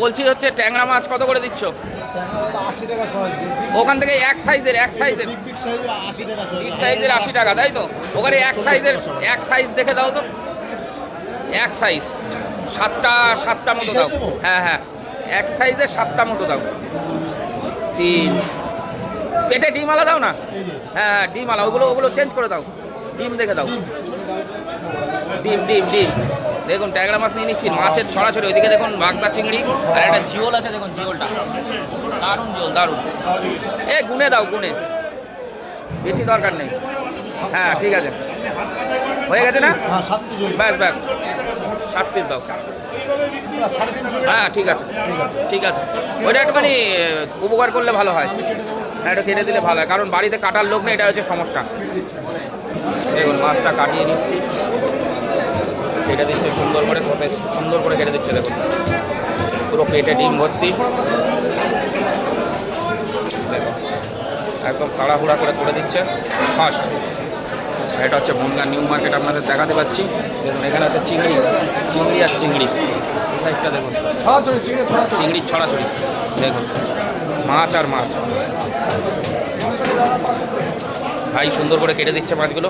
বলছি হচ্ছে ট্যাংরা মাছ কত করে দিচ্ছ? ওখান থেকে এক সাইজের বিগ সাইজের 80 টাকা, তাই তো? ওখানে এক সাইজ দেখে দাও তো, এক সাইজ সাতটা মতো দাও। হ্যাঁ, এক সাইজের 7টা মতো দাও। 3 পেটে ডিম আলা দাও না। হ্যাঁ, ডিম আলা, ওগুলো চেঞ্জ করে দাও। ডিম দেখে দাও, ডিম। দেখুন ট্যাংরা মাছ নিয়ে নিচ্ছি, মাছের ছড়াছড়ি। ওইদিকে দেখুন বাগদা চিংড়ি আর একটা জিওল আছে, দেখুন জিওলটা দারুণ। গুনে দাও, বেশি দরকার নেই। হ্যাঁ ঠিক আছে, হয়ে গেছে না? ব্যাস 7 পিস দাও। হ্যাঁ ঠিক আছে। ওইটা একটুখানি উপকার করলে ভালো হয়। হ্যাঁ, এটা কেটে দিলে ভালো হয়, কারণ বাড়িতে কাটার লোক নেই, এটা হচ্ছে সমস্যা। দেখুন মাছটা কাটিয়ে নিচ্ছি, কেটে দিচ্ছে সুন্দর করে কেটে দিচ্ছে। দেখুন পুরো পেটে ডিম ভর্তি। দেখুন একদম তাড়াহুড়া করে দিচ্ছে ফার্স্ট। এটা হচ্ছে বনগাঁ নিউ মার্কেট, আপনাদের দেখাতে পাচ্ছি। দেখুন এখানে হচ্ছে চিংড়ি আর চিংড়ি। এই সাইডটা দেখুন চিংড়ির ছড়াছড়ি। দেখুন মাছ আর মাছ। ভাই সুন্দর করে কেটে দিচ্ছে মাছগুলো।